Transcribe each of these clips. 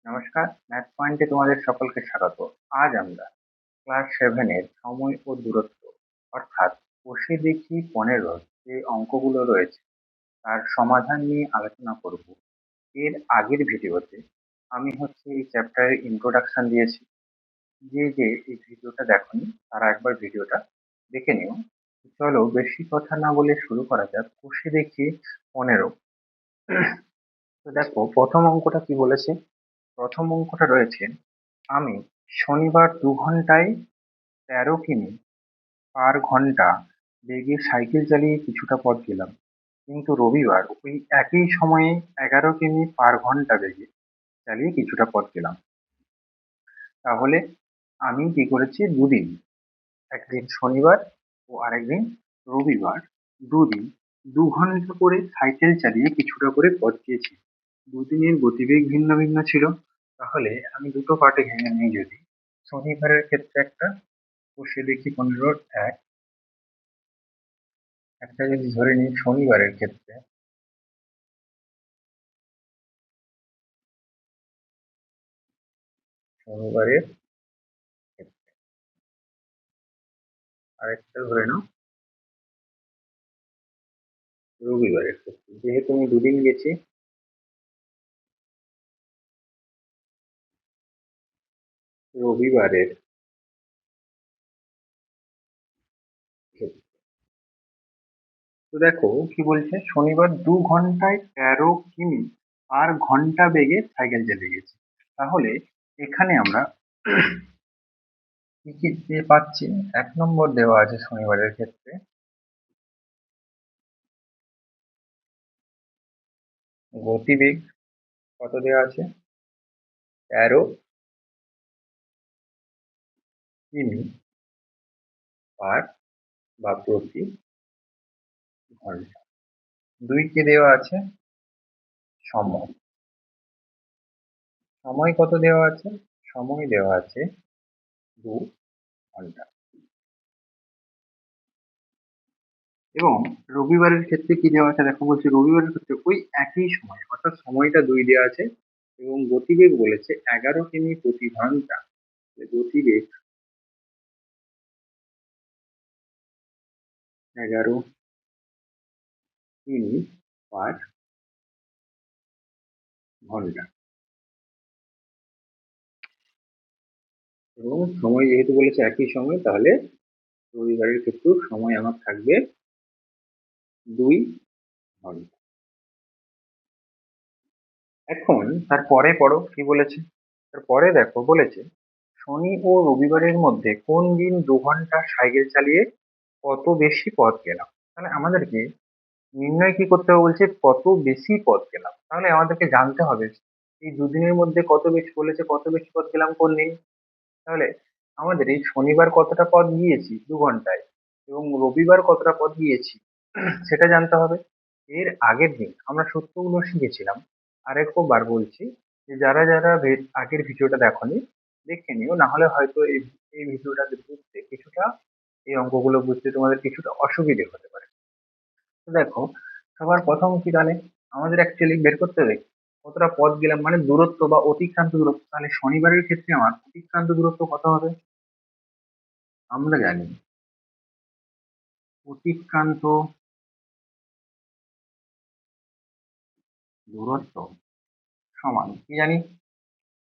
নমস্কার, ম্যাথ পয়েন্টে তোমাদের সকলকে স্বাগত। আজ আমরা ক্লাস 7 এর সময় ও দূরত্ব অর্থাৎ কোষে দেখি 15 যে অঙ্কগুলো রয়েছে তার সমাধান নিয়ে আলোচনা করব। এর আগের ভিডিওতে আমি এই চ্যাপ্টারের ইন্ট্রোডাকশন দিয়েছি। যে এই ভিডিওটা দেখোনি তারা একবার ভিডিওটা দেখে নিও। চলো বেশি কথা না বলে শুরু করা যাক। কোষে দেখি 15। তো দেখো প্রথম অঙ্কটা কি বলেছে। প্রথম অঙ্কটা রয়েছে, আমি শনিবার 2 ঘন্টায় 13 কিমি পার ঘন্টা বেগে সাইকেল চালিয়ে কিছুটা পথ গেলাম, কিন্তু রবিবার ওই একই সময়ে 11 কিমি পার ঘন্টা বেগে চালিয়ে কিছুটা পথ গেলাম। তাহলে আমি কি করেছি, দুদিন, একদিন শনিবার ও আরেকদিন রবিবার, দুদিন 2 ঘন্টা করে সাইকেল চালিয়ে কিছুটা করে পথ গিয়েছি। দুদিনের গতিবেগ ভিন্ন ভিন্ন ছিল। তাহলে আমি দুটো পার্টে ভেঙে নিই। যদি শনিবারের ক্ষেত্রে বসে দেখি 15 একটা যদি ধরে নিই শনিবারের ক্ষেত্রে, শনিবারের ক্ষেত্রে আরেকটা ধরে নাও রবিবারের ক্ষেত্রে। যেহেতু আমি দুদিন গেছি, রবিবারের ক্ষেত্রে। তো দেখো কি বলছে, শনিবার 2 ঘন্টায় 13 কিমি পার ঘন্টা বেগে সাইকেল চালিয়ে গেছি। তাহলে এখানে আমরা কি কি দিয়ে পাচ্ছি। 1 নম্বর দেওয়া আছে শনিবারের ক্ষেত্রে গতিবেগ কত দেওয়া আছে, 13 কিমি পার বা প্রতি ঘন্টা। 2 কে দেওয়া আছে সময়। সময় কত দেওয়া আছে, সময় দেওয়া আছে 2 ঘন্টা। এবং রবিবারের ক্ষেত্রে কি দেওয়া আছে দেখো, বলছে রবিবারের ক্ষেত্রে ওই একই সময় অর্থাৎ সময়টা 2 দেওয়া আছে এবং গতিবেগ বলেছে 11 কিমি প্রতি ঘন্টা। গতিবেগ 11 কিমি পার ঘন্টা। এবং সময় যেহেতু বলেছে একই সময়, তাহলে রবিবারের ক্ষেত্রেও সময় আমার থাকবে 2 ঘন্টা। এখন তারপরে পড়ো কি বলেছে। তারপরে দেখো বলেছে, শনি ও রবিবারের মধ্যে কোন দিন 2 ঘন্টা সাইকেল চালিয়ে কত বেশি পথ গেলাম। তাহলে আমাদেরকে নির্ণয় কি করতে হবে, বলছে কত বেশি পথ গেলাম। তাহলে আমাদেরকে জানতে হবে এই দুদিনের মধ্যে কত বেশি বলেছে, কত বেশি পথ গেলাম কোন দিন। তাহলে আমাদের এই শনিবার কতটা পথ গিয়েছি 2 ঘন্টায় এবং রবিবার কতটা পথ গিয়েছি সেটা জানতে হবে। এর আগের দিন আমরা সূত্রগুলো শিখেছিলাম। আরেকবার বলছি যে যারা যারা আগের ভিডিওটা দেখোনি দেখে নিও, না হলে হয়তো এই এই ভিডিওটা বুঝতে কিছুটা, এই অঙ্কগুলো বুঝতে তোমাদের কিছুটা অসুবিধে হতে পারে। তো দেখো সবার প্রথম কি, তাহলে আমাদের অ্যাকচুয়ালি বের করতে হবে কতটা পথ গেলাম, মানে দূরত্ব বা অতিক্রান্ত দূরত্ব। তাহলে শনিবারের ক্ষেত্রে আমার অতিক্রান্ত দূরত্ব কত হবে, আমরা জানি অতিক্রান্ত দূরত্ব সমান কি জানি,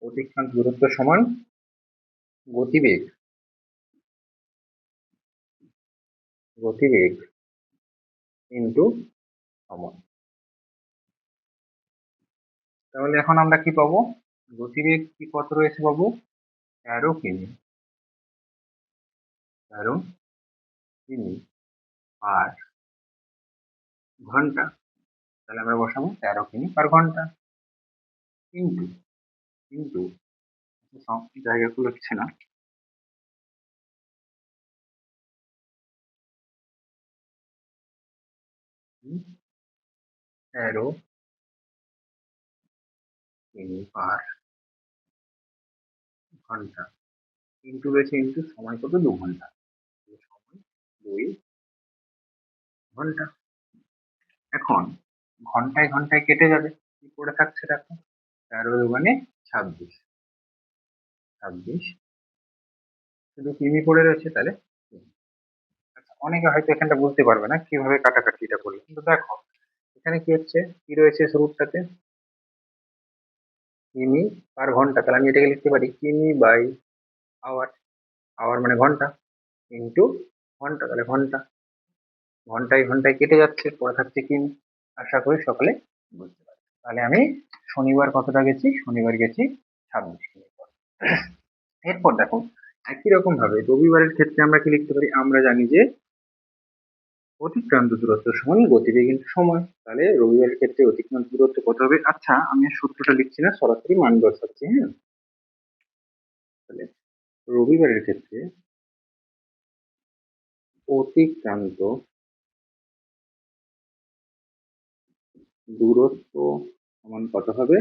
অতিক্রান্ত দূরত্ব সমান গতিবেগ, গতিবেগ ইন্টু সময়। তাহলে এখন আমরা কি পাবো, গতিবেগ কি কত রয়েছে পাবো, 13 কিমি, 13 কিমি পার ঘন্টা। তাহলে আমরা বসাবো 13 কিমি পার ঘন্টা কিন্তু, কিন্তু সব জায়গাগুলো হচ্ছে না। হুম, 13 কিমি পার ঘন্টা কিন্তু রয়েছে, কিন্তু সময় কত, 2 ঘন্টা। সময় 2 ঘন্টা। এখন ঘন্টায় ঘন্টায় কেটে যাবে, কি করে থাকছে দেখো, 13 দুগুণে 26, 26 শুধু কিমি পড়ে রয়েছে তাহলে কিমি। আচ্ছা, অনেকে হয়তো এখানটা বুঝতে পারবে না কিভাবে কাটাকাটিটা করলে, কিন্তু দেখো এখানে কি হচ্ছে, কি রয়েছে শুরুটাতে, কিমি পার ঘন্টা, তাহলে আমি এটাকে লিখতে পারি কিমি বাই আওয়ার। আওয়ার মানে ঘন্টা, ইন্টু ঘন্টা, তাহলে ঘন্টা, ঘন্টায় ঘন্টায় কেটে যাচ্ছে, পরে থাকছে কিমি। আশা করি সকলে বুঝতে পারবে। তাহলে আমি শনিবার কতটা গেছি, শনিবার গেছি 26 কিমি পর। এরপর দেখো একই রকম ভাবে রবিবারের ক্ষেত্রে আমরা কি লিখতে পারি, আমরা জানি যে অতিক্রান্ত দূরত্ব সমান গতিবেগ ইন্টু সময়। তাহলে রবিবারের ক্ষেত্রে অতিক্রান্ত দূরত্ব কত হবে, আচ্ছা আমি আর সূত্রটা লিখছি না, সরাসরি মান বসাচ্ছি। হ্যাঁ, তাহলে রবিবারের ক্ষেত্রে অতিক্রান্ত দূরত্ব সমান কত হবে,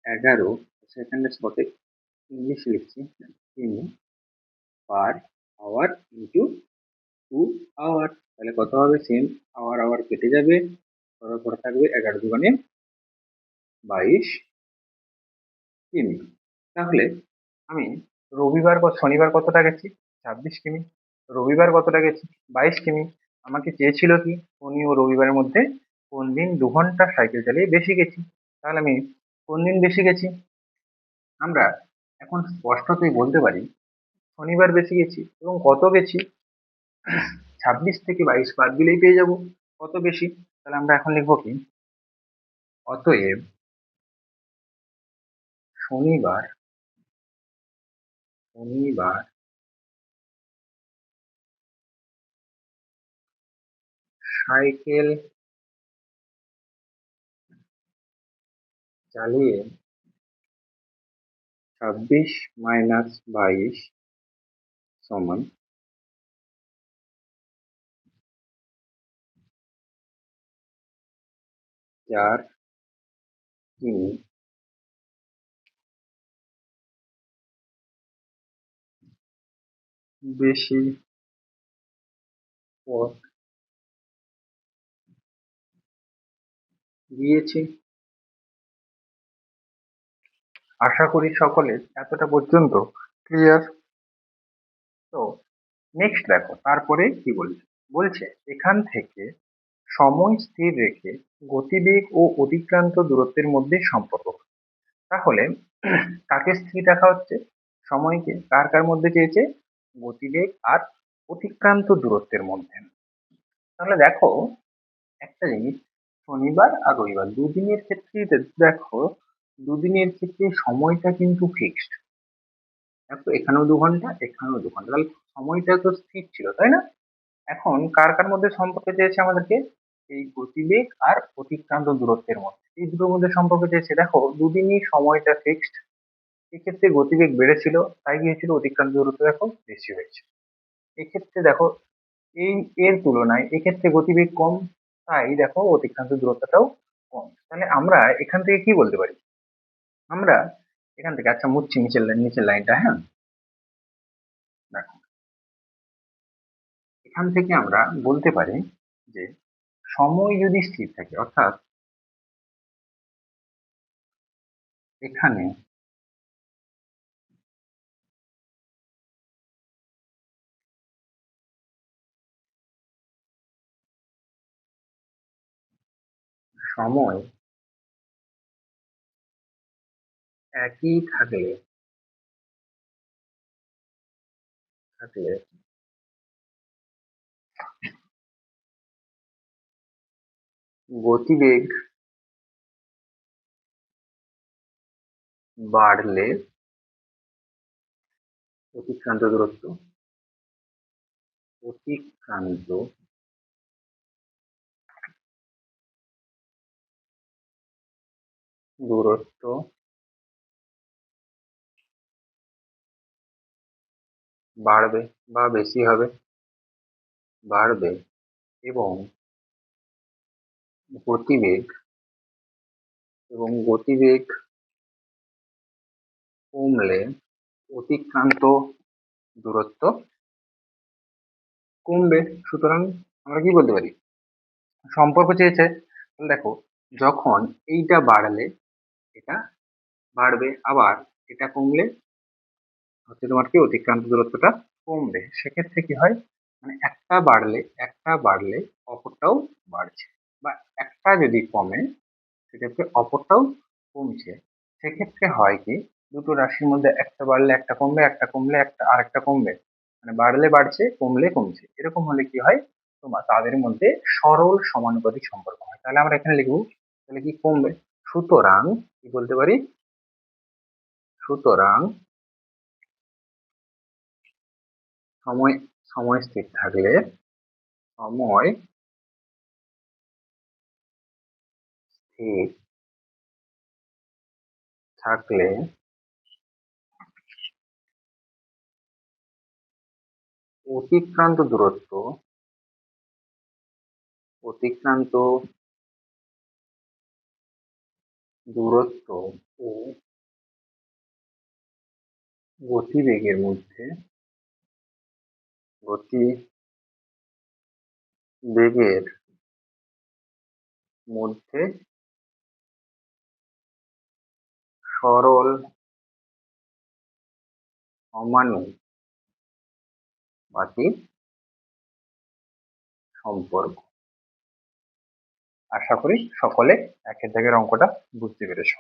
11, সেখানে সঠিক ইংলিশ লিখছি, কিমি পার আওয়ার ইন্টু 2 আওয়ার। তাহলে কত হবে, সেম আওয়ার আওয়ার কেটে যাবে, তারপর থাকবে 11 × 2 = 22 কিমি। তাহলে আমি শনিবার কতটা গেছি, 26 কিমি। রবিবার কতটা গেছি, 22 কিমি। আমাকে চেয়েছিল কি, শনি ও রবিবারের মধ্যে কোন দিন 2 ঘন্টা সাইকেল চালিয়ে বেশি গেছি। তাহলে আমি কোন দিন বেশি গেছি, আমরা এখন স্পষ্টতই বলতে পারি শনিবার বেশি গেছি, এবং কত গেছি, 26 থেকে 22 বাদ দিলেই পেয়ে যাব কত বেশি। তাহলে আমরা এখন লিখবো কি, অতএব শনিবার শনিবার সাইকেল চালিয়ে 26 - 22 সমান 4 কিমি বেশি পথ গিয়েছি। আশা করি সকলের এতটা পর্যন্ত ক্লিয়ার। তো নেক্সট দেখো তারপরে কি বলছে, বলছে এখান থেকে সময় স্থির রেখে গতিবেগ ও অতিক্রান্ত দূরত্বের মধ্যে সম্পর্ক। তাহলে কাকে স্থির রাখা হচ্ছে, সময়কে কার কার মধ্যে চেয়েছে, গতিবেগ আর অতিক্রান্ত দূরত্বের মধ্যে। তাহলে দেখো একটা জিনিস, শনিবার আর রবিবার দুদিনের ক্ষেত্রেই দেখো, দুদিনের ক্ষেত্রে সময়টা কিন্তু ফিক্সড। দেখো এখানেও 2 ঘন্টা, এখানেও 2 ঘন্টা, তাহলে সময়টা তো স্থির ছিল, তাই না? এখন কার কার মধ্যে সম্পর্ক চেয়েছে আমাদেরকে, এই গতিবেগ আর অতিক্রান্ত দূরত্বের মধ্যে, এই দুটোর মধ্যে সম্পর্ক চেয়েছে। দেখো দুদিনই সময়টা ফিক্সড, এক্ষেত্রে গতিবেগ বেড়েছিল, তাই কি হয়েছিল, অতিক্রান্ত দূরত্ব দেখো বেশি হয়েছে। এক্ষেত্রে দেখো এই এর তুলনায় এক্ষেত্রে গতিবেগ কম, তাই দেখো অতিক্রান্ত দূরত্বটাও কম। তাহলে আমরা এখান থেকে কি বলতে পারি, আমরা এখান থেকে, আচ্ছা মুছছি নিচের লাইনটা, হ্যাঁ দেখো এখান থেকে আমরা বলতে পারি যে সময় যদি স্থির থাকে, অর্থাৎ এখানে সময় একই থাকলে গতিবেগ বাড়লে অতিক্রান্ত দূরত্ব অতিক্রান্ত দূরত্ব বাড়বে বা বেশি হবে, বাড়বে, এবং গতিবেগ গতিবেগ কমলে অতিক্রান্ত দূরত্ব কমবে। সুতরাং আমরা কি বলতে পারি, সম্পর্ক চেয়েছে, তাহলে দেখো যখন এইটা বাড়লে এটা বাড়বে, আবার এটা কমলে হচ্ছে তোমার কি অতিক্রান্ত দূরত্বটা কমবে। সেক্ষেত্রে কি হয়, মানে একটা বাড়লে অপরটাও বাড়ছে, বা একটা যদি কমে সেক্ষেত্রে অপরটাও কমছে। সেক্ষেত্রে হয় কি, দুটো রাশির মধ্যে একটা বাড়লে একটা কমবে, একটা কমলে একটা আরেকটা কমবে, মানে বাড়লে বাড়ছে কমলে কমছে, এরকম হলে কি হয়, তোমার তাদের মধ্যে সরল সমানুপাতিক সম্পর্ক হয়। তাহলে আমরা এখানে লিখবো, তাহলে কি কমবে, সুতরাং কি বলতে পারি, সুতরাং সময় সময় স্থির থাকলে, সময় স্থির থাকলে অতিক্রান্ত দূরত্ব অতিক্রান্ত দূরত্ব ও গতিবেগের মধ্যে গতিবেগের মধ্যে সরল সমানুপাতিক সম্পর্ক। আশা করি সকলে একের দাগের অঙ্কটা বুঝতে পেরেছো।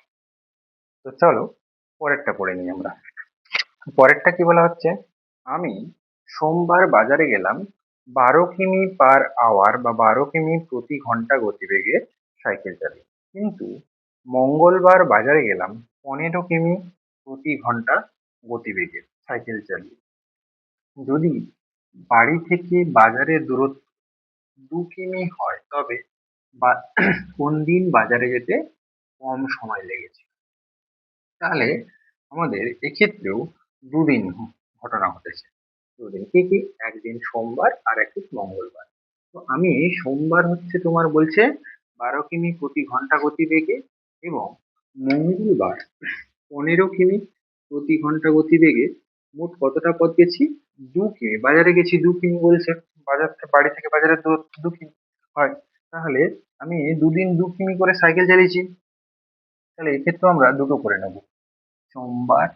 তো চলো পরেরটা পড়ে নিই আমরা। পরেরটা কি বলা হচ্ছে, আমি সোমবার বাজারে গেলাম 12 কিমি/আওয়ার বা 12 কিমি প্রতি ঘন্টা গতিবেগে সাইকেল চালিয়ে, কিন্তু মঙ্গলবার বাজারে গেলাম 15 কিমি প্রতি ঘন্টা গতিবেগে সাইকেল চালিয়ে। যদি বাড়ি থেকে বাজারের দূরত্ব 2 কিমি হয়, তবে কোন দিন বাজারে যেতে কম সময় লেগেছে। তাহলে আমাদের এক্ষেত্রেও দুদিন ঘটনা ঘটেছে। দুদিন কি কি, একদিন সোমবার আর একদিন মঙ্গলবার। তো আমি সোমবার হচ্ছে তোমার বলছে 12 কিমি প্রতি ঘন্টা গতিবেগে, এবং মঙ্গলবার 15 কিমি প্রতি ঘন্টা গতিবেগে। মোট কতটা পথ গেছি, 2 কিমি, বাজারে গেছি 2 কিমি বলছে, বাড়ি থেকে বাজারের দূরত্ব 2 কিমি হয়। তাহলে আমি দুদিন 2 কিমি করে সাইকেল চালিয়েছি। তাহলে এক্ষেত্রে আমরা দুটো করে নেব, সোমবার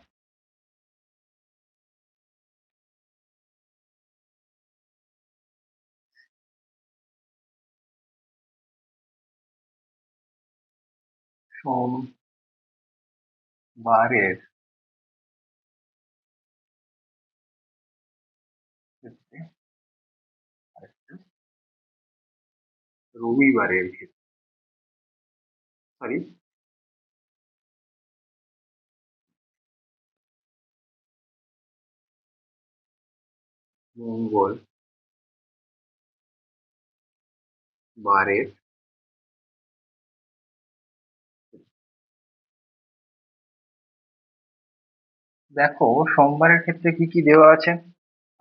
সোমবারের ক্ষেত্রে, আরেকটা রবিবারের ক্ষেত্রে, সরি মঙ্গলবারের। দেখো সোমবারের ক্ষেত্রে কি কি দেওয়া আছে,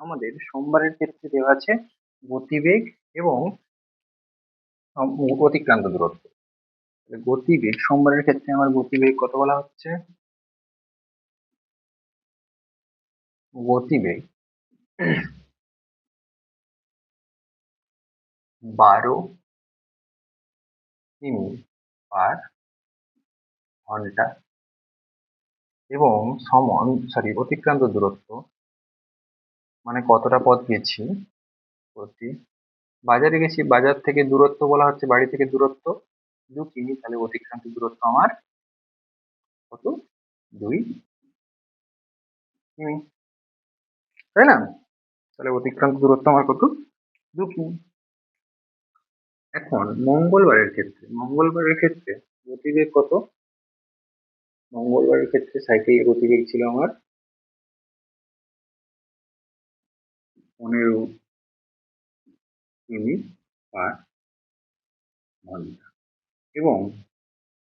আমাদের সোমবারের ক্ষেত্রে দেওয়া আছে গতিবেগ এবং অতিক্রান্ত দূরত্ব। গতিবেগ সোমবারের ক্ষেত্রে আমার গতিবেগ কত বলা হচ্ছে, গতিবেগ 12 কিমি/ঘন্টা, এবং অতিক্রান্ত দূরত্ব মানে কতটা পথ গেছি, প্রতি বাজারে গেছি, বাজার থেকে দূরত্ব বলা হচ্ছে, বাড়ি থেকে দূরত্ব 2 কিমি, তাহলে অতিক্রান্ত দূরত্ব আমার কত, 2 কিমি, তাই না? তাহলে অতিক্রান্ত দূরত্ব আমার কত, 2 কিমি। এখন মঙ্গলবারের ক্ষেত্রে গতিবেগ কত, মঙ্গলবারের ক্ষেত্রে সাইকেলের গতিবেগ ছিল আমার 15 কিমি/ঘন্টা, এবং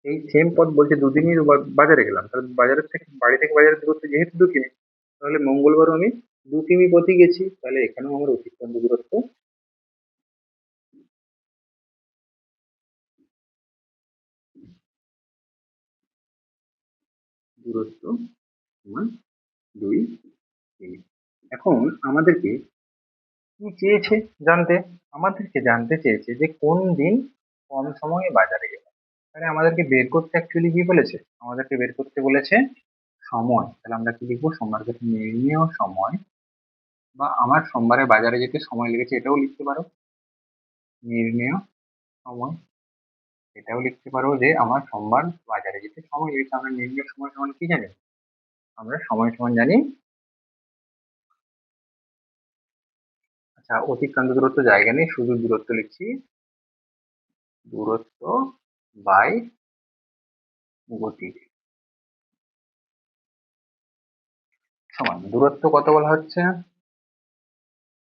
এই সেম পথ বলছে দুদিনই বাজারে গেলাম, তাহলে বাড়ি থেকে বাজারের দূরত্ব যেহেতু 2 কিমি, তাহলে মঙ্গলবারও আমি 2 কিমি পথে গেছি, তাহলে এখানেও আমার অতিক্রান্ত দূরত্ব সমান 2 কিমি। এখন আমাদেরকে কি চেয়েছে জানতে, আমাদেরকে জানতে চেয়েছে যে কোন দিন কম সময়ে বাজারে গেলাম। তাহলে আমাদেরকে বের করতে অ্যাকচুয়ালি কি বলেছে? আমাদেরকে বের করতে বলেছে সময়। তাহলে আমরা কি লিখবো? সোমবারকে নির্ণেয় সময়, বা আমার সোমবারে বাজারে যেতে সময় লেগেছে এটাও লিখতে পারো, নির্ণেয় সময়। এটাও লিখতে পারো যে আমার সোমবার বাজারে যেতে সময় লেগেছে। আমরা নির্ণেয় সময় সমান কি জানি? আমরা সময় সমান জানি, আচ্ছা অতিক্রান্ত দূরত্ব জায়গা নেই, শুধু দূরত্ব লিখছি, দূরত্ব বাই গতি সমান, দূরত্ব কত বলা হচ্ছে?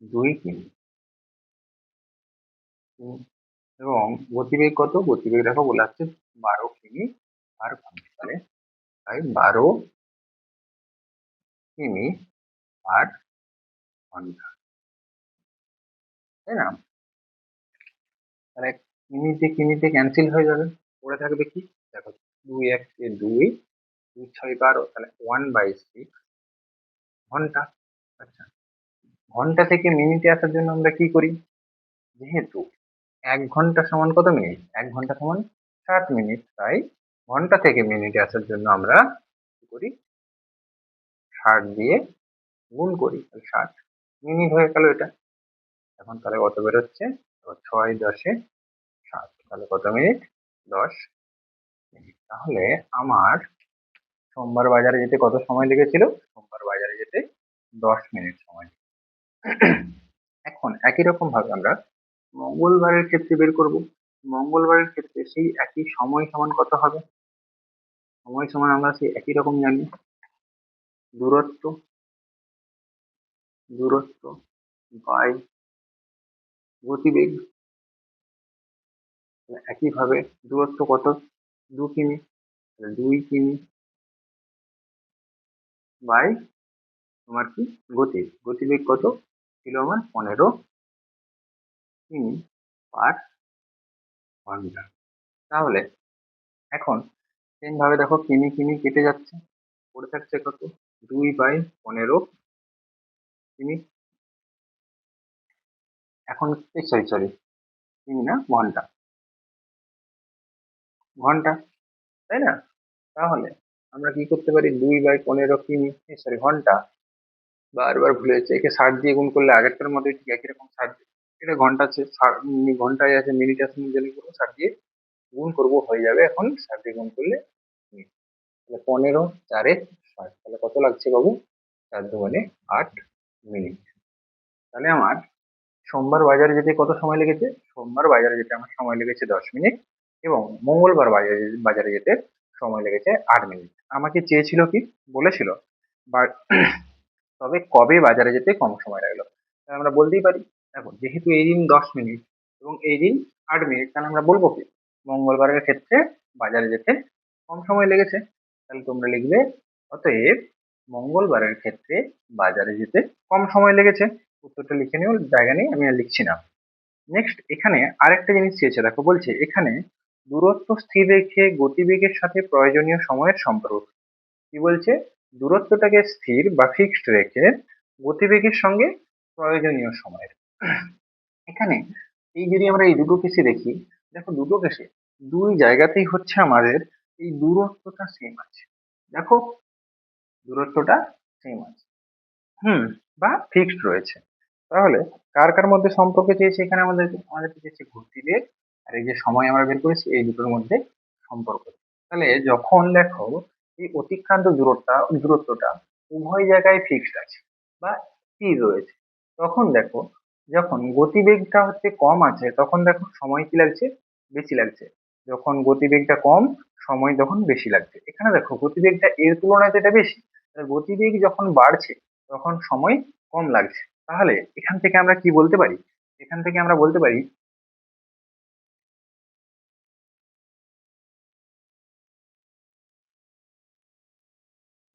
2 কিমি। এবং গতিবেগ কত? গতিবেগ দেখো বলা হচ্ছে 12 কিমি/ঘন্টা। তাহলে তাই 12 কিমি/ঘন্টা, তাই না? তাহলে কিমিতে কিমিতে ক্যান্সেল হয়ে যাবে, পড়ে থাকবে কি? দেখো 2 × 1 = 2, 2 × 6 = 12, তাহলে 1/6 ঘন্টা। আচ্ছা, ঘন্টা থেকে মিনিটে আসার জন্য আমরা কি করি? যেহেতু 1 ঘন্টা সমান কত মিনিট? 1 ঘন্টা সমান 60 মিনিট, তাই ঘন্টা থেকে মিনিটে আসার জন্য আমরা কি করি? 60 দিয়ে গুণ করি, তাহলে 60 মিনিট হয়ে গেল এটা। এখন তাহলে কত বেরোচ্ছে? 6 × 10 = 60, তাহলে কত মিনিট? 10 মিনিট। তাহলে আমার সোমবার বাজারে যেতে কত সময় লেগেছিল? সোমবার বাজারে যেতে 10 মিনিট সময়। এখন একই রকম ভাবে আমরা মঙ্গলবারের ক্ষেত্রে বের করব। মঙ্গলবারের ক্ষেত্রে সেই একই সময় সমান কত হবে? সময় সমান আমরা সেই একই রকম জানি, দূরত্ব, দূরত্ব বাই গতিবেগ। একইভাবে দূরত্ব কত? 2 কিমি, 2 কিমি বাই তোমার কি গতিবেগ কত ছিল আমার? 15 কিমি/ঘন্টা। তাহলে এখন সেম ভাবে দেখো কিমি কিমি কেটে যাচ্ছে, পড়ে থাকছে কত? 2/15 কিমি। এখন সরি সরি, কিমি না, ঘন্টা, ঘন্টা, তাই না? তাহলে আমরা কি করতে পারি? 2/15 কিমি, সরি ঘন্টা, বারবার ভুলে যাচ্ছে, একে 60 দিয়ে গুণ করলে আগেরটার মধ্যে ঠিক একই রকম 60, এটা ঘন্টা আছে, ঘন্টায় আছে, মিনিট আছে, মিনিটে করবো 60 দিয়ে গুণ করবো, হয়ে যাবে এখন 60 দিয়ে গুণ করলে মিনিট। তাহলে 15 × 4 = 60, তাহলে কত লাগছে বাবু? 4×2 = 8 মিনিট। তাহলে আমার সোমবার বাজারে যেতে কত সময় লেগেছে? সোমবার বাজারে যেতে আমার সময় লেগেছে 10 মিনিট, এবং মঙ্গলবার বাজারে বাজারে যেতে সময় লেগেছে 8 মিনিট। আমাকে চেয়েছিল কি? বলেছিল তবে কবে বাজারে যেতে কম সময় লাগলো? তাহলে আমরা বলতেই পারি, দেখো যেহেতু এই দিন 10 মিনিট এবং এই দিন 8 মিনিট, তাহলে আমরা বলবো কি? মঙ্গলবারের ক্ষেত্রে বাজারে যেতে কম সময় লেগেছে। তাহলে তোমরা লিখবে অতএব মঙ্গলবারের ক্ষেত্রে বাজারে যেতে কম সময় লেগেছে। উত্তরটা লিখে নিও, জায়গা নেই, আমি আর লিখছি না। নেক্সট এখানে আরেকটা জিনিস চেয়েছে, দেখো বলছে এখানে দূরত্ব স্থির রেখে গতিবেগের সাথে প্রয়োজনীয় সময়ের সম্পর্ক। কি বলছে? দূরত্বটাকে স্থির বা ফিক্সড রেখে গতিবেগের সঙ্গে প্রয়োজনীয় সময়ের। এখানে এই যদি আমরা এই দুটো কেসে দেখি, দেখো দুটো কেসে দুই জায়গাতেই হচ্ছে আমাদের এই দূরত্বটা সেম আছে। দেখো দূরত্বটা সেম আছে, বা ফিক্সড রয়েছে। তাহলে কার কার মধ্যে সম্পর্ক চেয়েছে? এখানে আমাদেরকে চেয়েছে গতিবেগ আর এই যে সময় আমরা বের করেছি, এই দুটোর মধ্যে সম্পর্ক। তাহলে যখন দেখো এই অতিক্রান্ত দূরত্বটা উভয় জায়গায় ফিক্সড আছে বা স্থির রয়েছে, তখন দেখো যখন গতিবেগটা হচ্ছে কম আছে, তখন দেখো সময় কি লাগছে? বেশি লাগছে। যখন গতিবেগটা কম, সময় তখন বেশি লাগছে। এখানে দেখো গতিবেগটা এর তুলনায় যেটা বেশি, গতিবেগ যখন বাড়ছে তখন সময় কম লাগছে। তাহলে এখান থেকে আমরা কি বলতে পারি? এখান থেকে আমরা বলতে পারি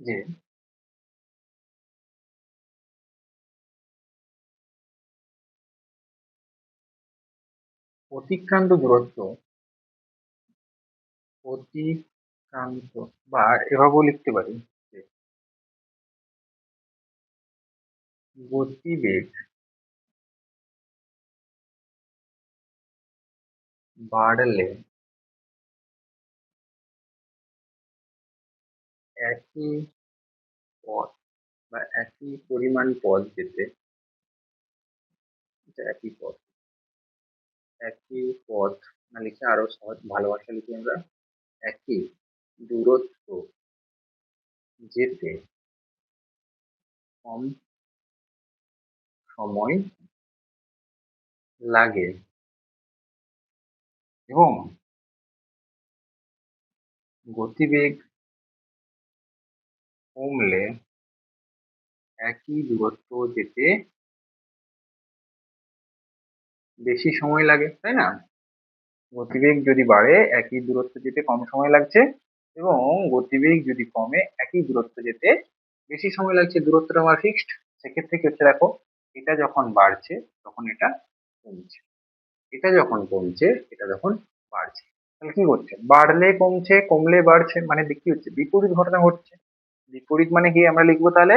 যে অতিক্রান্ত দূরত্ব, অতিক্রান্ত, বা এভাবেও লিখতে পারি যে গতিবেগ বাড়লে একই পথ বা একই পরিমাণ পথ যেতে, একই পথ, একই পথ না লিখে আরো সহজ ভালো ভাষা লিখি আমরা, একই দূরত্ব যেতে কম সময় লাগে এবং গতিবেগ কমলে একই দূরত্ব যেতে বেশি সময় লাগে, তাই না? গতিবেগ যদি বাড়ে একই দূরত্ব যেতে কম সময় লাগছে এবং গতিবেগ যদি কমে একই দূরত্ব যেতে বেশি সময় লাগছে। দূরত্বটা আমার ফিক্সড, সেক্ষেত্রে কি হচ্ছে দেখো, এটা যখন বাড়ছে তখন এটা কমছে, এটা যখন কমছে এটা যখন বাড়ছে। তাহলে কি করছে, বাড়লে কমছে কমলে বাড়ছে, মানে কি হচ্ছে, বিপরীত ঘটনা ঘটছে। বিপরীত মানে কি আমরা লিখবো তাহলে,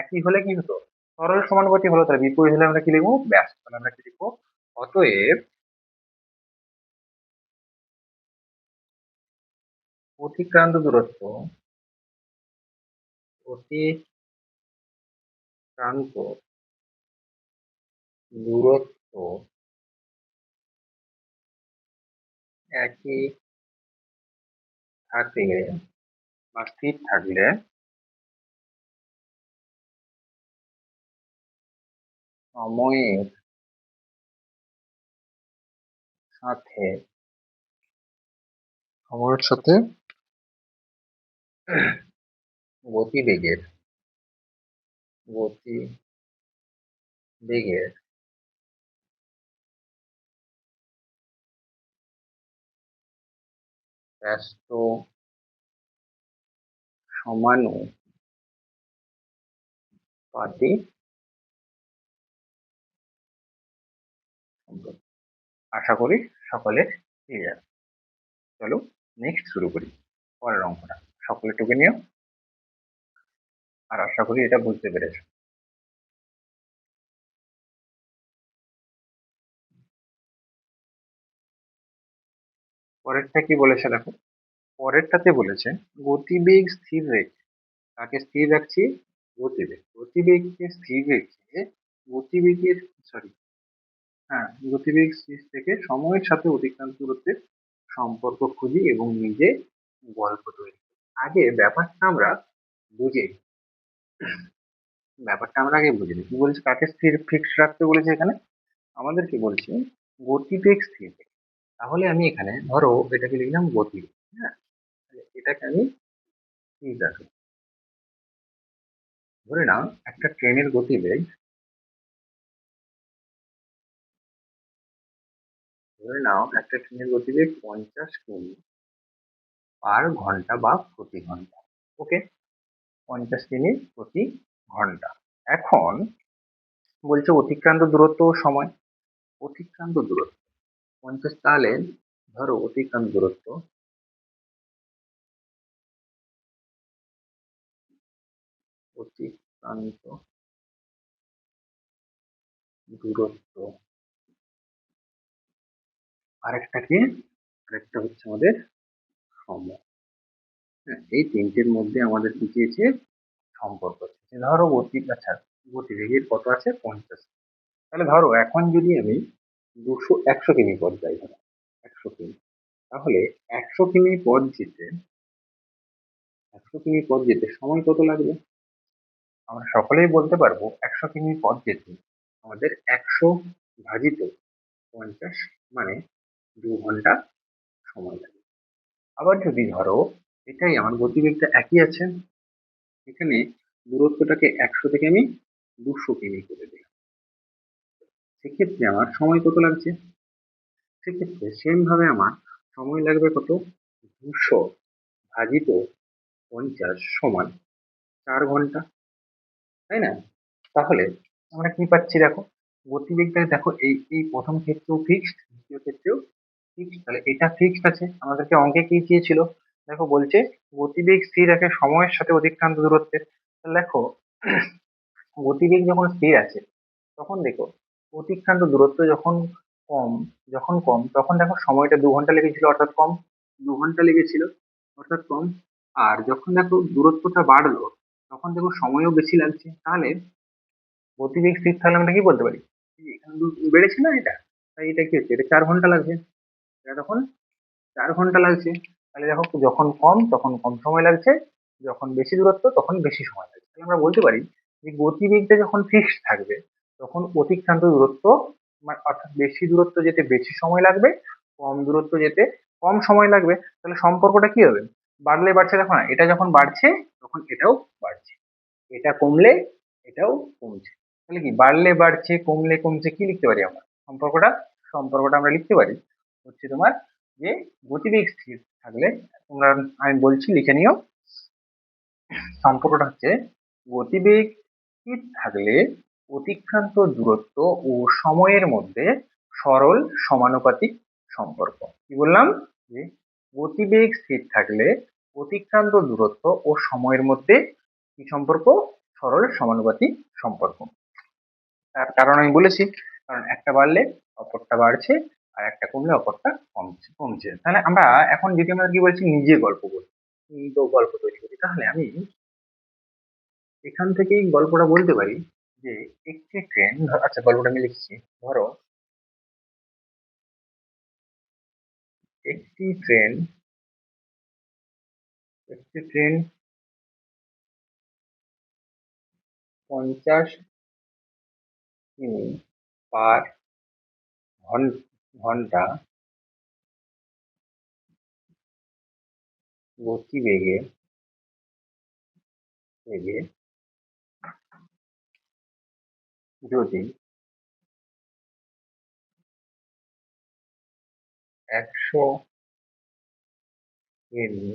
একই হলে কি হতো, সরল সমানুপাতিক হলো, তাহলে বিপরীত হলে আমরা কি লিখবো, ব্যাস। তাহলে আমরা কি লিখবো, অতএব অতিক্রান্ত দূরত্ব, অতিক্রান্ত দূরত্ব একই থাকলে বা স্থির থাকলে সময়ের সাথে, সময়ের সাথে গতিবেগের, গতিবেগের ব্যস্ত সমানুপাতি সম্পর্ক। আশা করি সকলের ক্লিয়ার। চলো নেক্সট শুরু করি পরের অঙ্কটা। সকলে টুকে নিও, আর আশা করি এটা বুঝতে পেরেছো। পরেরটা কি বলেছে দেখো, পরেরটাতে বলেছে গতিবেগ স্থির রেখে, তাকে স্থির রাখছি, গতিবেগ, গতিবেগকে স্থির রেখে গতিবেগের, সরি, হ্যাঁ, গতিবেগ স্থির থেকে সময়ের সাথে অতিক্রান্ত দূরত্বের সম্পর্ক খুঁজি এবং নিজে গল্প তৈরি করি। আগে ব্যাপারটা আমরা বুঝি, ব্যাপারটা আমরা আগে বুঝি কি বলছে, কাকে স্থির ফিক্স রাখতে বলেছে এখানে, আমাদেরকে বলছে গতিবেগ স্থির। তাহলে আমি এখানে ধরো এটাকে লিখলাম গতিবেগ, হ্যাঁ, এটাকে আমি স্থির রাখি। ধরে নাও একটা ট্রেনের গতিবেগ, ধরে নাও একটা ট্রেনের গতিবেগ 50 কিমি/ঘন্টা বা প্রতি ঘন্টা। ওকে, 50 কিমি/ঘন্টা। এখন বলছে অতিক্রান্ত দূরত্ব ও সময়, অতিক্রান্ত দূরত্ব 50, তাহলে ধরো অতিক্রান্ত দূরত্ব, অতিক্রান্ত দূরত্ব, আরেকটা কি, আরেকটা হচ্ছে আমাদের সময়। হ্যাঁ, এই তিনটের মধ্যে আমাদের কি চেয়েছে, সম্পর্ক আছে। ধরো আচ্ছা, গতিবেগের কত আছে, 50। তাহলে ধরো এখন যদি আমি 100 কিমি পথ যাই, ধরো 100 কিমি, তাহলে 100 কিমি পথ যেতে, 100 কিমি পথ যেতে সময় কত লাগবে? আমরা সকলেই বলতে পারবো 100 কিমি পথ যেতে আমাদের 100 ভাজিত 50 মানে 2 ঘন্টা সময় লাগে। আবার যদি ধরো এটাই আমার গতিবেগটা একই আছে, এখানে দূরত্বটাকে 100 থেকে আমি 200 কিমি করে দিলাম, সেক্ষেত্রে আমার সময় কত লাগছে, সেক্ষেত্রে সেম ভাবে আমার সময় লাগবে কত, 200 ভাজিত 50 সমান 4 ঘন্টা, তাই না? তাহলে আমরা কি পাচ্ছি দেখো, গতিবেগটা দেখো এই এই প্রথম ক্ষেত্রেও ফিক্সড, দ্বিতীয় ক্ষেত্রেও ফিক্সড, তাহলে এটা ফিক্সড আছে। আমাদেরকে অঙ্কে কি চেয়েছিল দেখো, বলছে গতিবেগ স্থির রাখে সময়ের সাথে অতিক্রান্ত দূরত্বের। তাহলে দেখো গতিবেগ যখন স্থির আছে তখন দেখো অতিক্রান্ত দূরত্ব যখন কম, যখন কম তখন দেখো সময়টা 2 ঘন্টা লেগেছিল অর্থাৎ কম, 2 ঘন্টা লেগেছিল অর্থাৎ কম। আর যখন দেখো দূরত্বটা বাড়লো তখন দেখো সময়ও বেশি লাগছে। তাহলে গতিবেগ স্থির থাকলে আমরা কি বলতে পারি, এই যে এখানে বেড়েছে না এটা, তাই এটা কি হচ্ছে, এটা 4 ঘন্টা লাগছে, এটা তখন 4 ঘন্টা লাগছে। তাহলে দেখো যখন কম তখন কম সময় লাগছে, যখন বেশি দূরত্ব তখন বেশি সময় লাগছে। তাহলে আমরা বলতে পারি যে গতিবেগটা যখন ফিক্সড থাকবে তখন অতিক্রান্ত দূরত্ব অর্থাৎ বেশি দূরত্ব যেতে বেশি সময় লাগবে, কম দূরত্ব যেতে কম সময় লাগবে। তাহলে সম্পর্কটা কি হবে, বাড়লে বাড়ছে, দেখো না এটা যখন বাড়ছে তখন এটাও বাড়ছে, এটা কমলে এটাও কমছে। তাহলে কি বাড়লে বাড়ছে কমলে কমছে, কি লিখতে পারি আমরা সম্পর্কটা, আমরা লিখতে পারি হচ্ছে তোমার যে গতিবেগ স্থির থাকলে, তোমরা আমি বলছি লিখে নিও, সম্পর্কটা হচ্ছে গতিবেগ স্থির থাকলে অতিক্রান্ত দূরত্ব ও সময়ের মধ্যে সরল সমানুপাতিক সম্পর্ক। কি বললাম, যে গতিবেগ স্থির থাকলে অতিক্রান্ত দূরত্ব ও সময়ের মধ্যে কি সম্পর্ক, সরল সমানুপাতিক সম্পর্ক। তার কারণ আমি বলেছি, কারণ একটা বাড়লে অপরটা বাড়ছে, আর একটা কমলে অপরটা কমছে কমছে। তাহলে আমরা এখন যদি আমরা কি বলছি নিজে গল্প বলি, তো গল্প তৈরি করি, তাহলে আমি এখান থেকেই গল্পটা বলতে পারি যে একটি ট্রেন, আচ্ছা গল্পটা আমি লিখছি, ধরো একটি ট্রেন, একটি ট্রেন 50 কিমি পার ঘন্টা গতিবেগে বেগে যদি 100 কিমি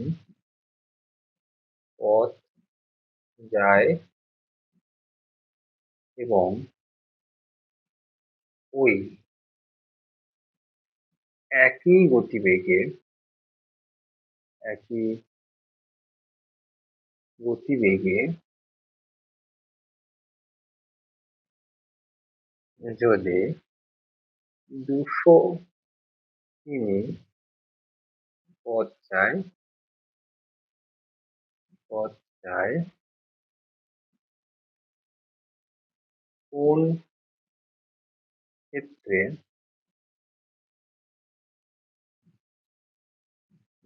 পথ যায় এবং ওই একই গতিবেগে একই গতিবেগে যদি 200 কিমি পথ যায় পথ যায় কোন ক্ষেত্রে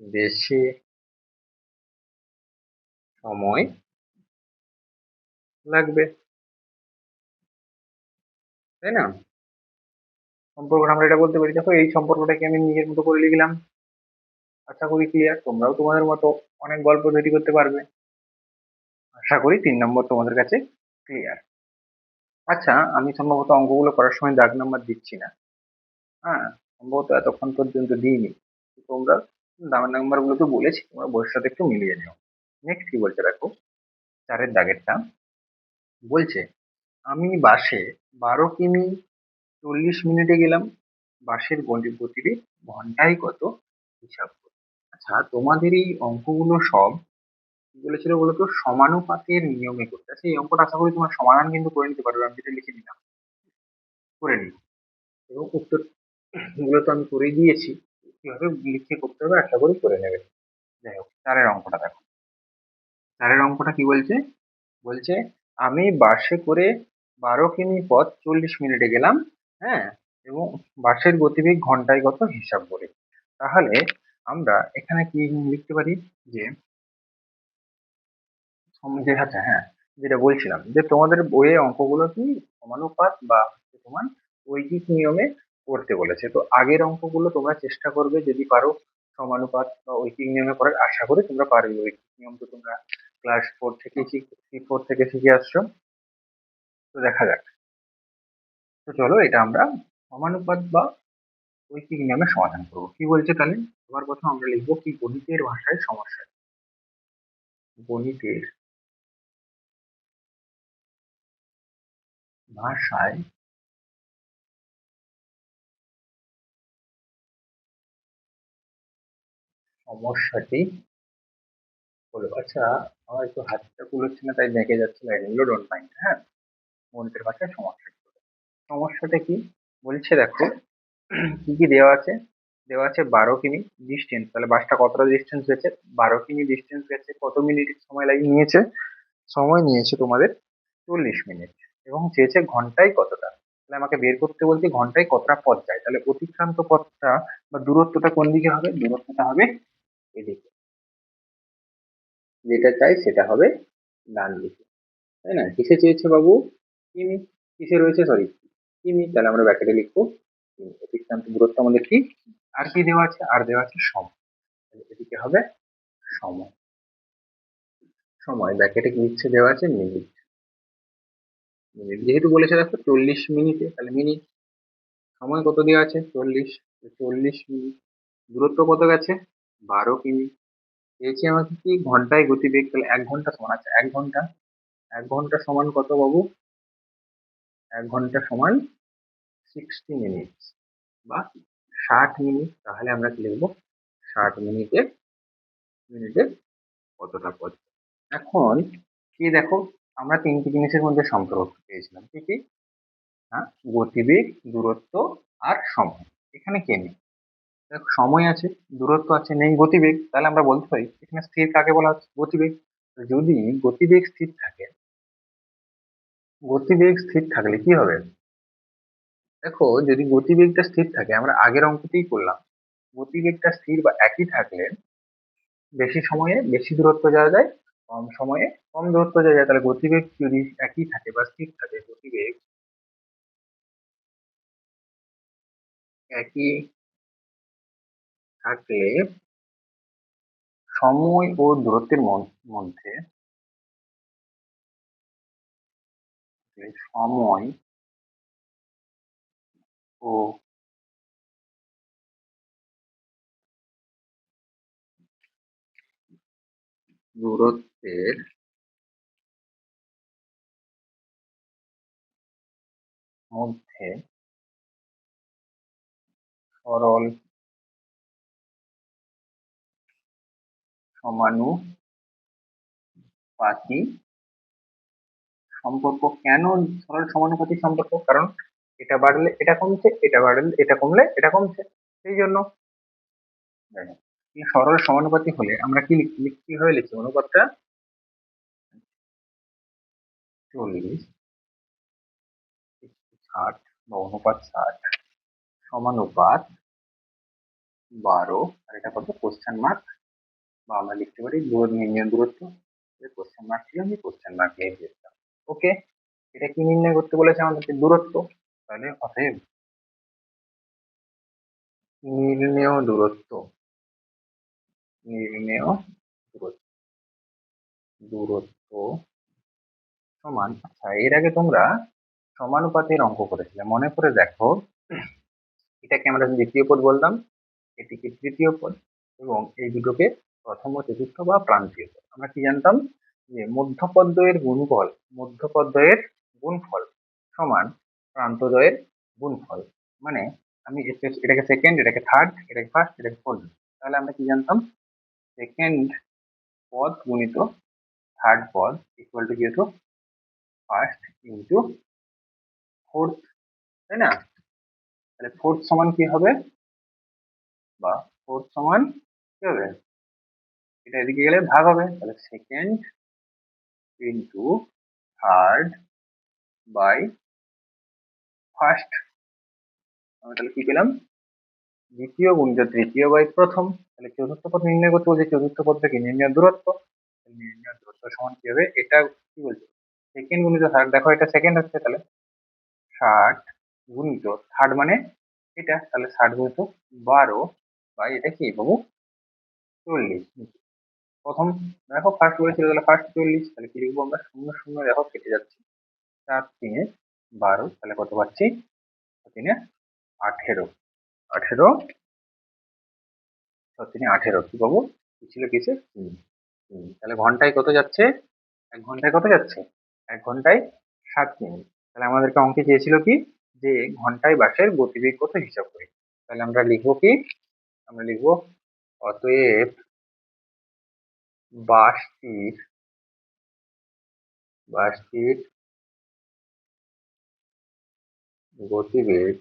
বেশি সময় লাগবে, তাই না? সম্পর্কটা আমরা এটা বলতে পারি, দেখো এই সম্পর্কটাকে আমি নিজের মতো করে লিখলাম। আশা করি ক্লিয়ার, তোমরাও তোমাদের মতো অনেক গল্প তৈরি করতে পারবে। আশা করি 3 নম্বর তোমাদের কাছে ক্লিয়ার। আচ্ছা, আমি সম্ভবত অঙ্কগুলো করার সময় দাগ নাম্বার দিচ্ছি না, হ্যাঁ, সম্ভবত এতক্ষণ পর্যন্ত দিইনি। তোমরা দাগের নাম্বার গুলো তো বলেছি, তোমরা বইয়ের সাথে একটু মিলিয়ে নিও। নেক্সট কি বলছে দেখো, 4-এর দাগেরটা বলছে, আমি বাসে 12 কিমি 40 মিনিটে গেলাম, বাসের গতিবেগ ঘন্টায় কত হিসাব করো। আচ্ছা, তোমাদের এই অঙ্কগুলো সব কি বলেছিল বলতো, সমানুপাতের নিয়মে করতে। আচ্ছা, এই অঙ্কটা আশা করি তোমার সমাধান কিন্তু করে নিতে পারবে, আমি যেটা লিখে দিলাম করে নিও, এবং উত্তর গুলো তো আমি করেই দিয়েছি, কিভাবে লিখে করতে হবে আশা করি করে নেবে। যাই হোক, 4-এর অঙ্কটা দেখো, 4-এর অঙ্কটা কি বলছে, বলছে আমি বাসে করে 12 কিমি পথ 40 মিনিটে গেলাম, হ্যাঁ, এবং বাসের গতিবেগ ঘন্টায় কত হিসাব করি। তাহলে আমরা এখানে কি লিখতে পারি, যে যে আচ্ছা হ্যাঁ, যেটা বলছিলাম যে তোমাদের বইয়ে অঙ্কগুলো কি সমানুপাত বা হচ্ছে তোমার ঐকিক নিয়মে করতে বলেছে। তো আগের অঙ্কগুলো তোমরা চেষ্টা করবে যদি পারো সমানুপাত বা ঐকিক নিয়মে করার, আশা করি তোমরা পারবে। ঐকিক নিয়ম তো তোমরা ক্লাস 4 থেকে 4 থেকে শিখে আসছো। তো দেখা যাক, তো চলো এটা আমরা সমানুপাত বা ঐকিক নিয়মে সমাধান করবো। কি বলছে তাহলে, সবার প্রথম আমরা লিখবো কি, গণিতের ভাষায় সমস্যা, গণিতের ভাষায় সমস্যাটি হলো। আচ্ছা, আমার একটু হাতটা কুলোচ্ছে না তাই দেখে যাচ্ছে, লাইনগুলো ডোন্ট মাইন্ড, হ্যাঁ। গণিতের ভাষায় সমস্যা, সমস্যাটা কি বলছে দেখো, কি কি দেওয়া আছে, দেওয়া আছে 12 কিমি ডিস্টেন্স, তাহলে বাসটা কতটা ডিস্টেন্স গেছে, 12 কিমি ডিস্টেন্স গেছে, কত মিনিট সময় লাগিয়ে নিয়েছে, সময় নিয়েছে তোমাদের 40 মিনিট, এবং চেয়েছে ঘন্টায় কতটা। তাহলে আমাকে বের করতে বলছে ঘন্টায় কতটা পথ যায়, তাহলে অতিক্রান্ত পথটা বা দূরত্বটা কোন দিকে হবে, দূরত্বটা হবে এদিকে, যেটা চাই সেটা হবে ডান দিকে, তাই না? কিসে চেয়েছে বাবু, কিমি, কিসে রয়েছে, সরি কিমি, তাহলে আমরা ব্র্যাকেটে লিখবো কিমি। অতিক্রান্ত দূরত্ব আমাদের কি, আর কি দেওয়া আছে, আর দেওয়া আছে সময়, তাহলে এদিকে হবে সময়, সময় ব্র্যাকেটে কি দিচ্ছে, দেওয়া আছে মিনিট, মিনিট যেহেতু বলেছে দেখো 40 মিনিটে, তাহলে মিনিট, সময় কত দেওয়া আছে 40, 40 মিনিট, দূরত্ব কত গেছে 12 কিমি, চেয়েছে আমাকে কি ঘন্টায় গতিবেগ, তাহলে 1 ঘন্টা সমান আছে 1 ঘন্টা, 1 ঘন্টা সমান কত বাবু, 1 ঘন্টা সমান 60 মিনিট বা 60 মিনিট, তাহলে আমরা কি লিখবো 60 মিনিটে, মিনিটে কতটা পথ। এখন কি দেখো, আমরা তিনটি জিনিসের মধ্যে সম্পর্ক পেয়েছিলাম, কি কি, হ্যাঁ, গতিবেগ, দূরত্ব আর সময়। এখানে কে নেই, দেখো সময় আছে, দূরত্ব আছে, নেই গতিবেগ, তাহলে আমরা বলতে পারি এখানে স্থির কাকে বলা হচ্ছে, গতিবেগ। যদি গতিবেগ স্থির থাকে, গতিবেগ স্থির থাকলে কি হবে, দেখো যদি গতিবেগটা স্থির থাকে, আমরা আগের অঙ্কতেই করলাম, গতিবেগটা স্থির বা একই থাকলে বেশি সময়ে বেশি দূরত্ব যাওয়া যায়, কম সময়ে কম দূরত্ব যাওয়া যায়। তাহলে গতিবেগ যদি একই থাকে বা স্থির থাকে, গতিবেগ একই থাকলে সময় ও দূরত্বের মধ্যে, সময় ও দূরত্বের মধ্যে সরল সমানুপাতি সম্পর্ক। কেন সরল সমানুপাতি সম্পর্ক, কারণ এটা বাড়লে এটা কমছে, এটা বাড়লে এটা কমলে এটা কমছে, সেই জন্য। দেখো, এই সরল সমানুপাতি হলে আমরা কি কিভাবে লিখি অনুপাতটা, 40, 60 বা অনুপাত 60 সমানুপাত 12, আর এটা কত কোশ্চেন মার্ক, বা আমরা লিখতে পারি নির্ণয় দূরত্ব, কোশ্চেন মার্ক ছিল, আমি কোশ্চেন মার্ক লিখে দিয়েছিলাম। ওকে, এটা কি নির্ণয় করতে বলেছে আমাদেরকে, দূরত্ব, তাহলে অতএব নির্ণেয় দূরত্ব, নির্ণেয় দূরত্ব, দূরত্ব সমান, আচ্ছা এর আগে তোমরা সমানুপাতের অঙ্ক করেছিলে, মনে করে দেখো, এটাকে আমরা দ্বিতীয় পদ বলতাম, এটিকে তৃতীয় পদ, এবং এই দুটোকে প্রথম ও চতুর্থ বা প্রান্তীয় পদ। আমরা কি জানতাম যে মধ্যপদদ্বয়ের গুণফল, মধ্যপদদ্বয়ের গুণফল সমান প্রান্তদ্বয়ের গুণফল, মানে আমি এটাকে সেকেন্ড, এটাকে থার্ড, এটাকে ফার্স্ট, এটাকে ফোর্থ, তাহলে আমরা কি জানতাম, সেকেন্ড পদ গুণিত থার্ড পদ ইকুয়াল টু কি হতো, ফার্স্ট ইন্টু ফোর্থ, তাই না? তাহলে ফোর্থ সমান কি হবে, বা ফোর্থ সমান কি হবে, এটা এদিকে গেলে ভাগ হবে, তাহলে second into third by first, আমরা তাহলে কি পেলাম, দ্বিতীয় গুণিত তৃতীয় বাই প্রথম। তাহলে চতুর্থ পদ নির্ণয় করতে বলছে, চতুর্থ পদটা কি নির্ণয় দূরত্ব, নির্ণয় দূরত্ব সমান কি হবে, এটা কি বলছে, সেকেন্ড গুণিত থার্ড, দেখো এটা সেকেন্ড হচ্ছে, তাহলে 60 গুণিত থার্ড মানে এটা, তাহলে 60 গুণিত 12 বাই এটা কি বাবু 40। প্রথম দেখো ফার্স্ট বলেছিল, তাহলে ফার্স্ট 40, তাহলে কি লিখবো আমরা, শূন্য শূন্য দেখো কেটে যাচ্ছে, 4 3 12, তাহলে কত পাচ্ছি, 3 18, 18, 3 18 কি পাবো, কি ছিল কিসে, তাহলে ঘন্টায় কত যাচ্ছে, 1 ঘন্টায় কত যাচ্ছে, 1 ঘন্টায় 7 মিনিট। তাহলে আমাদেরকে অঙ্কে চেয়েছিল কি, যে ঘন্টায় বাসের গতিবেগ কত হিসাব করি, তাহলে আমরা লিখবো কি, আমরা লিখবো অতএব বাসটির, বাসটির গতিবেগ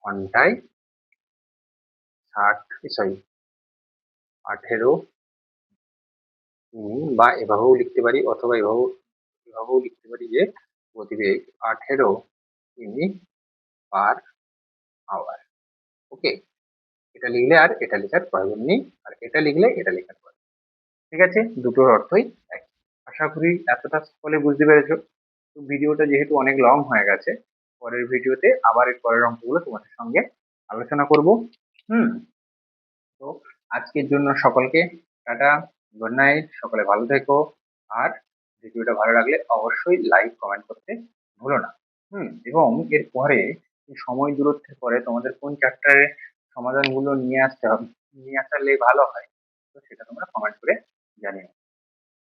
ঘন্টায় 18 কিমি, বা এভাবেও লিখতে পারি, অথবা এভাবেও লিখতে পারি যে গতিবেগ 18 কিমি পার আওয়ার। ওকে, এটা লিখলে আর এটা লেখার প্রয়োজন নেই, আর এটা লিখলে এটা লেখার প্রয়োজন। ঠিক আছে, দুটোর অর্থই এক। আশা করি এতটা সকলে বুঝতে পেরেছো। তো ভিডিওটা যেহেতু অনেক লং হয়ে গেছে, পরের ভিডিওতে আবার এর পরের অঙ্কগুলো তোমাদের সঙ্গে আলোচনা করব। হুম। তো আজকের জন্য সকলকে টাটা, গুড নাইট, সকলে ভালো থেকো। আর ভিডিওটা ভালো লাগলে অবশ্যই লাইক কমেন্ট করতে ভুলো না। এবং এর পরে সময় দূরত্বের পরে তোমাদের কোন চ্যাপ্টারের সমাধানগুলো নিয়ে আসতে হবে, নিয়ে আসলে ভালো হয়, তো সেটা তোমরা কমেন্ট করে জানিও।